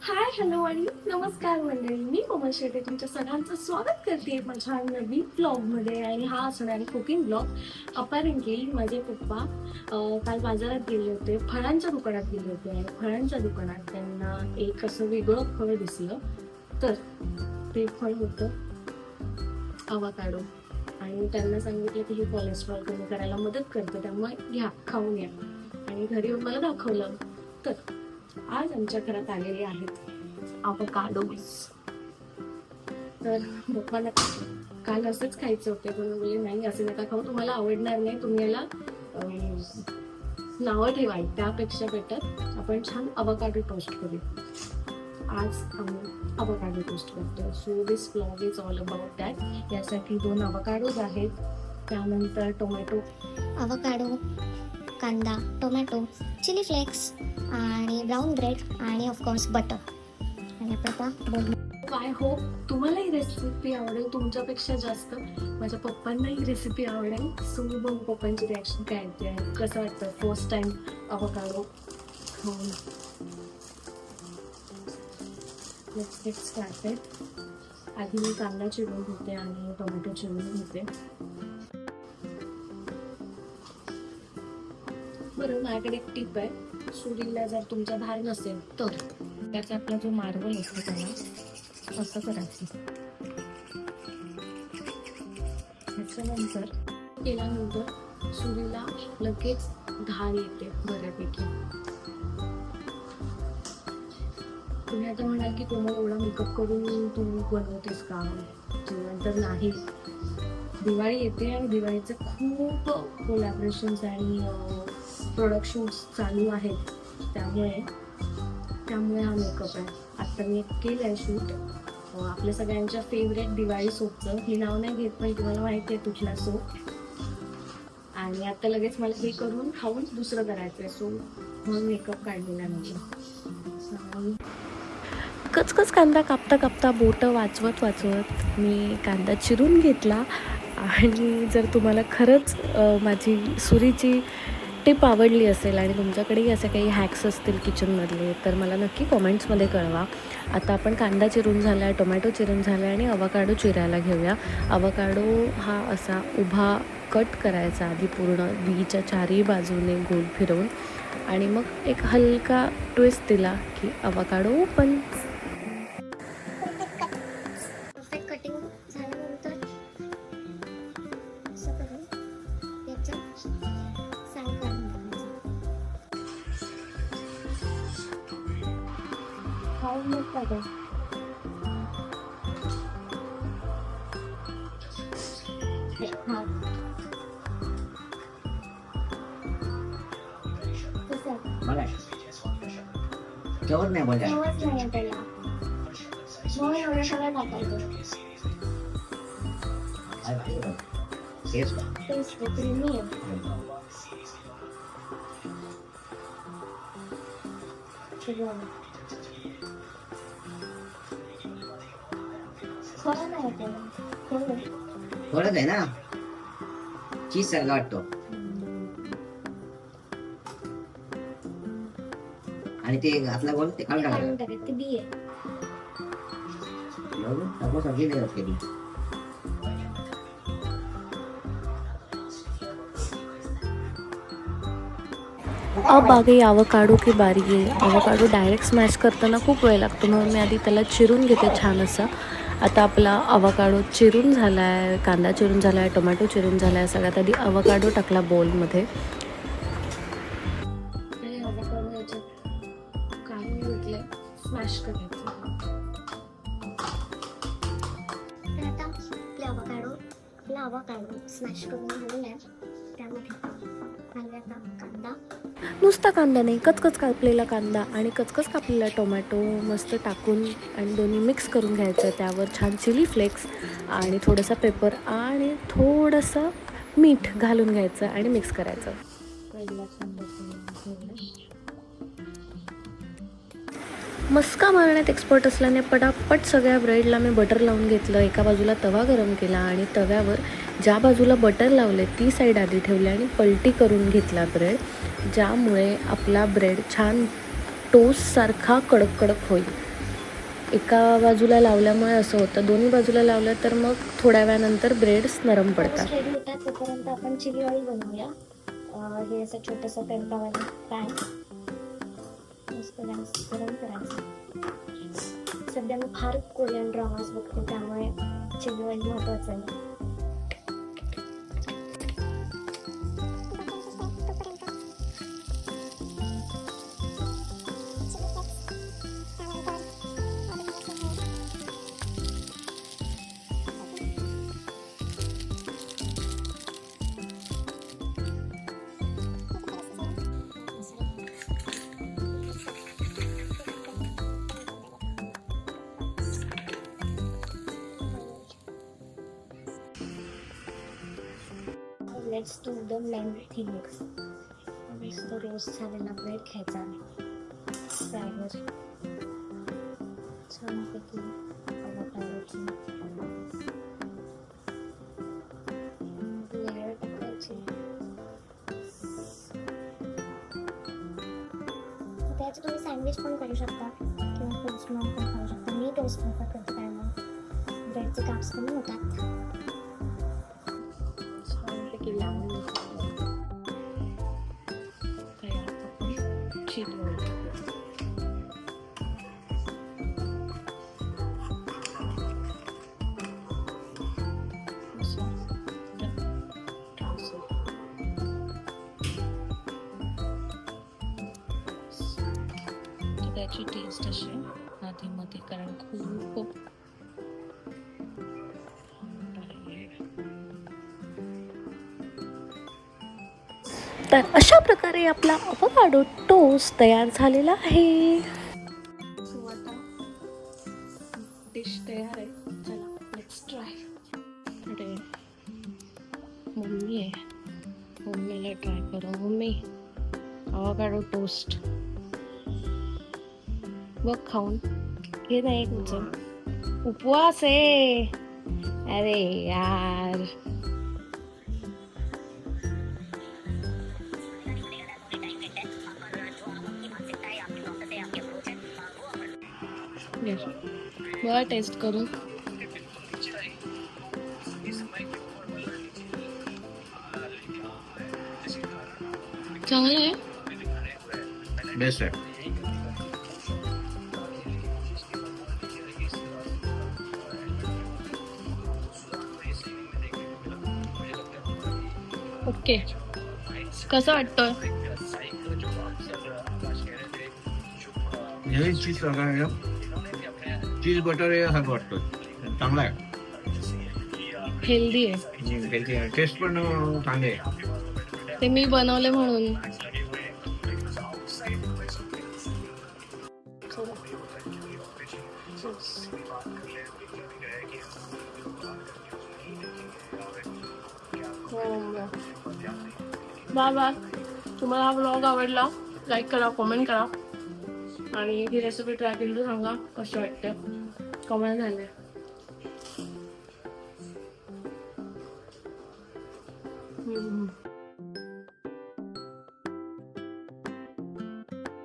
हाय, hello आणि नमस्कार मंडळी. मी कोमल शेटे तुमच्या सगळ्यांचं स्वागत करते माझ्या नवीन ब्लॉगमध्ये. आणि हा असणारी कुकिंग ब्लॉग. अपेरेंटली माझे पप्पा काल बाजारात गेले होते, फळांच्या दुकानात गेले होते आणि फळांच्या दुकानात त्यांना एक असं वेगळं फळ दिसलं. तर ते फळ होतं अवाकाडो. आणि त्यांना सांगितलं की हे कोलेस्ट्रॉल कमी करायला मदत करतं, त्यामुळे घ्या, खाऊन या. आणि घरी येऊन मला दाखवलं. तर आज आमच्या घरात आलेले आहेत अवोकाडोज. तर पप्पाला काल असंच खायचं होते, पण बोलले नाही असं नका खाऊ, तुम्हाला आवडणार नाही, तुम्ही याला नावं ठेवाल, त्यापेक्षा बेटर आपण छान अवोकाडो टोस्ट करू. आज आम्ही अवोकाडो टोस्ट करतो. So this blog is all about that. यासाठी 2 अवोकाडोज आहेत, त्यानंतर टोमॅटो, अवोकाडो, कांदा, टोमॅटो, चिली फ्लेक्स आणि ब्राऊन ब्रेड आणि ऑफकोर्स बटर. आणि आपण आता बघू. आय होप तुम्हाला ही रेसिपी आवडेल तुमच्यापेक्षा जास्त. माझ्या पप्पांना ही रेसिपी आवडेल. सो बघू पप्पांची रिॲक्शन काय येते, कसं वाटतं फर्स्ट टाइम अवोकाडो खाऊन. Let's get started. आधी मी कांदा चिरून घेते आणि टोमॅटो चिरून घेते. बरं, माझ्याकडे एक टिप आहे. सुरीला जर तुमचा धार नसेल तर त्याचा आपला जो मार्बल असतो त्याला असं करायचं. त्याच्यानंतर केल्यानंतर सुरीला लगेच धार येते बऱ्यापैकी. तुम्ही आता म्हणाल की कोमल एवढा मेकअप करून तू बनवतेस का? तर नाही. दिवाळी येते आणि दिवाळीचे खूप कोलॅबरेशन्स आणि प्रोडक्शन्स चालू आहेत, त्यामुळे हा मेकअप आहे. आता मी केलं आहे शूट आपल्या सगळ्यांच्या फेवरेट दिवाळी सोपचं. हे नाव नाही घेत, पण तुम्हाला माहिती आहे कुठला सोप. आणि आता लगेच मला हे करून खाऊन दुसरं करायचं आहे. सो म्हणून मेकअप काढलेला आहे माझा. कचकच कांदा कापता कापता बोटं वाचवत मी कांदा चिरून घेतला. आणि जर तुम्हाला खरंच माझी सुरीची टिप आवडली असेल आणि तुमच्याकडेही असे काही हॅक्स असतील किचनमधले, तर मला नक्की कॉमेंट्समध्ये कळवा. आता आपण कांदा चिरून झाला आहे, टोमॅटो चिरून झाला आहे आणि अवोकाडो चिरायला घेऊया. अवोकाडो हा असा उभा कट करायचा आधी, पूर्ण बीच्या चारही बाजूने गोल फिरवून, आणि मग एक हलका ट्विस्ट दिला की अवोकाडो पण. परफेक्ट कटिंग झाल्यानंतर असं करून याचं साईड काढून खाऊन मग काय हां तसं मला जेवण नाही बोलल्या तेव्हाच नाही त्याला मग एवढं सगळं टाकायचं. टेस्ट क्रीमी आहे. खरं नाही त्याला खरं थोडंच आहे ना, चीज सारखा वाटतो. आणि ते घातला बोल ते काढून काढून टाकायचं. टाकायचं. ते बी आहे. टाकू सगळी नाही जात कधी. अब आ गई अवोकाडो की बारी आहे. अवोकाडो डायरेक्ट स्मॅश करताना खूप वेळ लागतो, म्हणून मी आधी त्याला चिरून घेते छान असं. आता आपला अवोकाडो चिरून झाला आहे, कांदा चिरून झाला आहे, टोमॅटो चिरून झाला आहे. सगळ्यात आधी अवोकाडो टाकला बोलमध्ये. अवोकाडो याच्यात काढून घेतले, स्मॅश करायचं. तर आता आपला अवोकाडो स्मॅश करून झालेला आहे. त्यामध्ये घालूयात कांदा. नुसता कांदा नाही, कचकच कापलेला कांदा आणि कचकच कापलेला टोमॅटो मस्त टाकून आणि दोन्ही मिक्स करून घ्यायचं. त्यावर छान चिली फ्लेक्स आणि थोडंसं पेपर आणि थोडंसं मीठ घालून घ्यायचं आणि मिक्स करायचं. मस्का मारण्यात एक्सपर्ट असल्याने पटापट सगळ्या ब्रेडला मी बटर लावून घेतलं. एका बाजूला तवा गरम केला आणि तव्यावर ज्या बाजूला बटर लावले ती साईड आधी ठेवली आणि पलटी करून घेतला ब्रेड, ज्यामुळे आपला ब्रेड छान टोस्टसारखा कडक कडक होईल. एका बाजूला लावल्यामुळे असं होतं, दोन्ही बाजूला लावलं तर मग थोड्या वेळानंतर ब्रेड्स नरम पडतात. रेडी होतात तोपर्यंत आपण चिली ऑइल बनवूया. हे असं छोटंसं तडकावालं पॅन मस्त गॅस गरम करायचं. सध्या मी फार कोरियन ड्रामाज बघते त्यामुळे चिली ऑइल महत्वाचं आहे. Let's do the main things. मस्त रोस्ट झालेला ब्रेड घ्यायचा फ्रायवर छानपैकी avocado लेअर टाकायची. त्याचं तुम्ही सँडविच पण करू शकता किंवा टोस्ट म्हणून पण खाऊ शकता. मी टोस्ट प्रिफर करते कारण ब्रेडचे काप्स कमी होतात. त्याची टेस्ट अशी आधीमध्ये कारण खूप तर अशा प्रकारे आपला अवोकाडो टोस्ट तयार झालेला आहे. डिश तयार आहे. चला लेट्स ट्राय. अरे मम्मी आहे, मम्मीला ट्राय करू. मम्मी अवोकाडो टोस्ट बघ खाऊन. हे नाही तुझं उपवास आहे. अरे यार बघा टेस्ट करून. चांगलं आहे. बेस्ट आहे. ओके कसं वाटतं? नवीन चीज प्रकार चीज बटर आहे असं वाटतं. चांगला आहे. हेल्दी आहे. टेस्ट पण चांगली आहे. ते मी बनवले म्हणून. Bye bye. तुम्हाला हा व्लॉग आवडला लाईक करा, कमेंट करा आणि ही रेसिपी ट्राय केली तर सांगा कशी वाटते. कमेंट झाले.